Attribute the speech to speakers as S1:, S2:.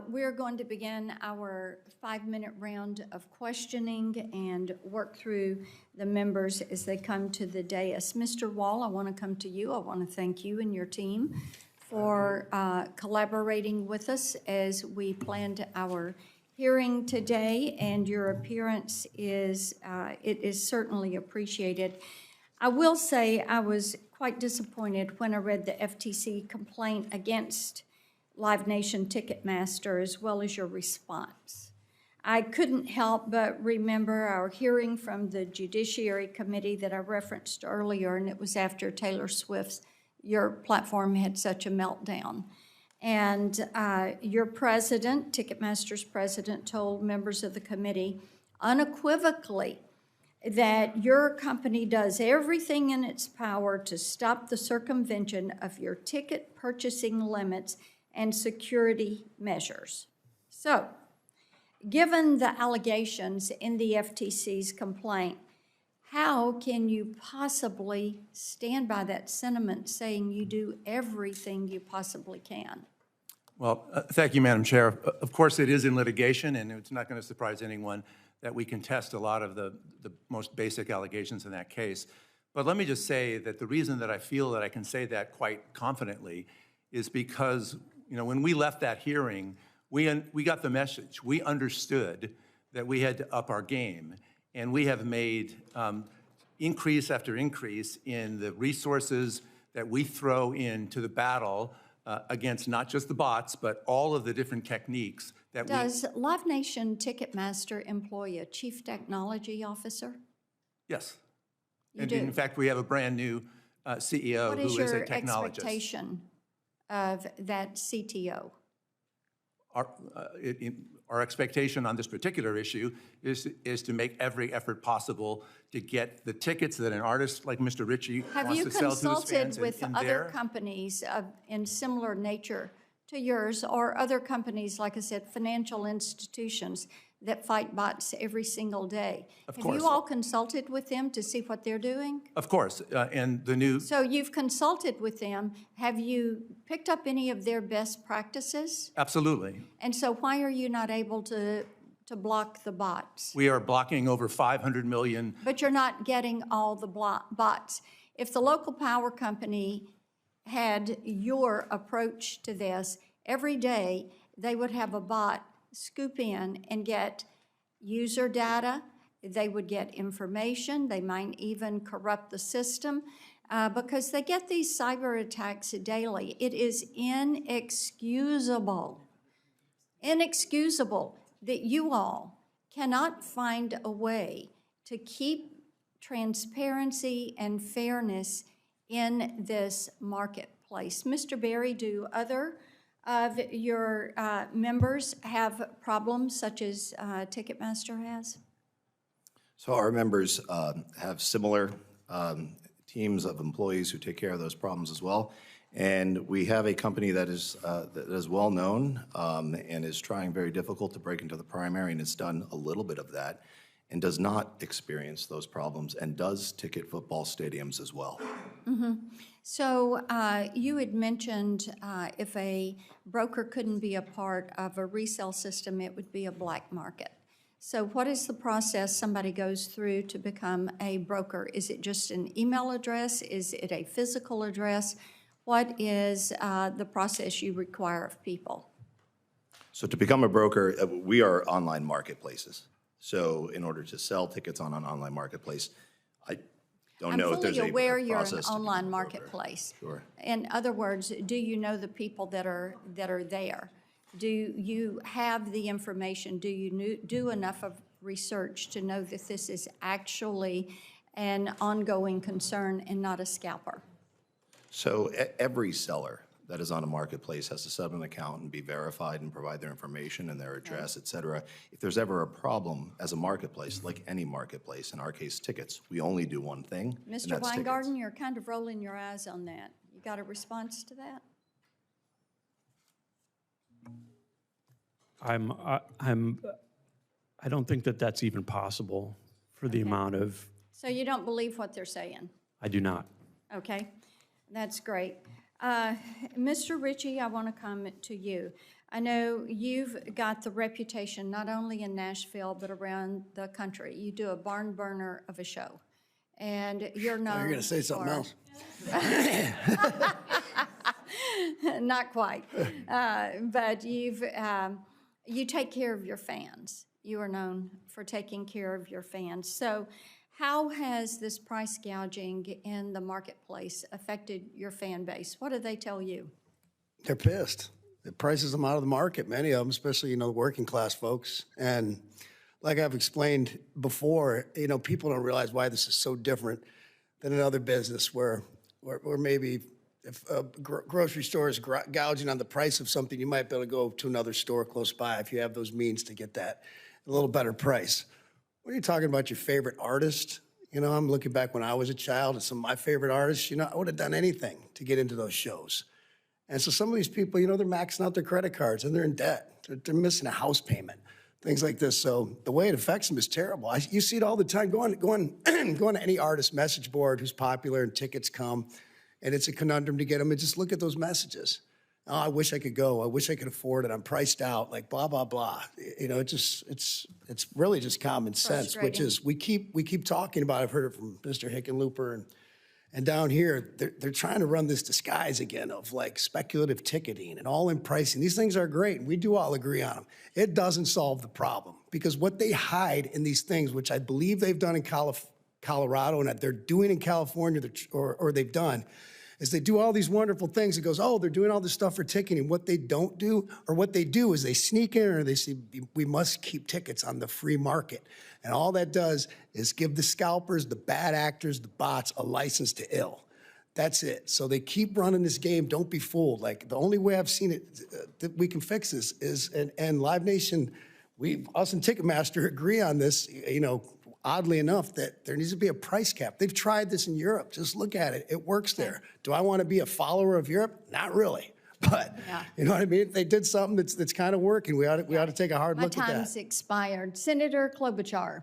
S1: We're going to begin our 5-minute round of questioning and work through the members as they come to the dais. Mr. Wall, I want to come to you. I want to thank you and your team for collaborating with us as we planned our hearing today, and your appearance is certainly appreciated. I will say I was quite disappointed when I read the FTC complaint against Live Nation Ticketmaster, as well as your response. I couldn't help but remember our hearing from the Judiciary Committee that I referenced earlier, and it was after Taylor Swift's, your platform had such a meltdown. And your president, Ticketmaster's president, told members of the committee unequivocally that your company does everything in its power to stop the circumvention of your ticket purchasing limits and security measures. So, given the allegations in the FTC's complaint, how can you possibly stand by that sentiment saying you do everything you possibly can?
S2: Well, thank you, Madam Chair. Of course, it is in litigation, and it's not going to surprise anyone that we contest a lot of the most basic allegations in that case. But let me just say that the reason that I feel that I can say that quite confidently is because, you know, when we left that hearing, we got the message. We understood that we had to up our game, and we have made increase after increase in the resources that we throw into the battle against not just the bots, but all of the different techniques that
S1: Does Live Nation Ticketmaster employ a chief technology officer?
S2: Yes.
S1: You
S2: And
S1: do?
S2: in fact, we have a brand new CEO who is a technologist.
S1: What is your expectation of that CTO?
S2: Our expectation on this particular issue is to make every effort possible to get the tickets that an artist like Mr. Ritchie wants to sell to his fans.
S1: Have you consulted with other companies in similar nature to yours, or other companies, like I said, financial institutions that fight bots every single day?
S2: Of
S1: Have
S2: course.
S1: you all consulted with them to see what they're doing?
S2: Of course, and the new...
S1: So you've consulted with them. Have you picked up any of their best practices?
S2: Absolutely.
S1: And so why are you not able to block the bots?
S2: We are blocking over 500 million.
S1: But you're not getting all the bots. If the local power company had your approach to this, every day they would have a bot scoop in and get user data. They would get information. They might even corrupt the system because they get these cyber attacks daily. It is inexcusable that you all cannot find a way to keep transparency and fairness in this marketplace. Mr. Berry, do other of your members have problems such as Ticketmaster has?
S3: So our members have similar teams of employees who take care of those problems as well. And we have a company that is well known and is trying very difficult to break into the primary, and it's done a little bit of that and does not experience those problems and does ticket football stadiums as well.
S1: Mm-hmm. So you had mentioned if a broker couldn't be a part of a resale system, it would be a black market. So what is the process somebody goes through to become a broker? Is it just an email address? Is it a physical address? What is the process you require of people?
S3: So to become a broker, we are online marketplaces. So in order to sell tickets on an online marketplace, I don't know if there's a process.
S1: I'm fully aware you're an
S3: to become a
S1: online
S3: broker.
S1: marketplace.
S3: Sure.
S1: In other words, do you know the people that are there? Do you have the information? Do you do enough of research to know that this is actually an ongoing concern and not a scalper?
S3: So every seller that is on a marketplace has to set up an account and be verified and provide their information and their address, et cetera. If there's ever a problem as a marketplace, like any marketplace, in our case tickets, we only do one thing, and
S1: Mr.
S3: that's
S1: Weingarten,
S3: tickets.
S1: you're kind of rolling your eyes on that. You got a response to that?
S4: I don't think that that's even possible for the amount of,
S1: So you don't believe what they're saying?
S4: I do not.
S1: Okay, that's great. Mr. Ritchie, I want to come to you. I know you've got the reputation, not only in Nashville, but around the country. You do a barn burner of a show, and you're known
S5: You're going to say something else.
S1: Not quite. But you take care of your fans. You are known for taking care of your fans. So how has this price gouging in the marketplace affected your fan base? What do they tell you?
S5: They're pissed. It prices them out of the market, many of them, especially, the working class folks. And like I've explained before, people don't realize why this is so different than another business where maybe if a grocery store is gouging on the price of something, you might be able to go to another store close by if you have those means to get that a little better price. When you're talking about your favorite artist, I'm looking back when I was a child at some of my favorite artists, I would have done anything to get into those shows. And so some of these people, they're maxing out their credit cards and they're in debt. They're missing a house payment, things like this. So the way it affects them is terrible. You see it all the time. Go on to any artist message board who's popular and tickets come, and it's a conundrum to get them. And just look at those messages. Oh, I wish I could go. I wish I could afford it. I'm priced out. Like blah blah blah. It's really just common sense, which is we keep talking about. I've heard it from Mr. Hickenlooper and down here, they're trying to run this disguise again of like speculative ticketing and all-in pricing. These things are great, and we do all agree on them. It doesn't solve the problem because what they hide in these things, which I believe they've done in Colorado and that they're doing in California or they've done, is they do all these wonderful things. It goes, oh, they're doing all this stuff for ticketing. What they don't do, or what they do is they sneak in or they say, we must keep tickets on the free market. And all that does is give the scalpers, the bad actors, the bots, a license to ill. That's it. So they keep running this game. Don't be fooled. Like the only way I've seen it that we can fix this is, and Live Nation, us and Ticketmaster agree on this, oddly enough, that there needs to be a price cap. They've tried this in Europe. Just look at it. It works there. Do I want to be a follower of Europe? Not really. But you know what I mean? If they did something that's kind of working, we ought to take a hard look at that.
S1: My time's expired. Senator Klobuchar.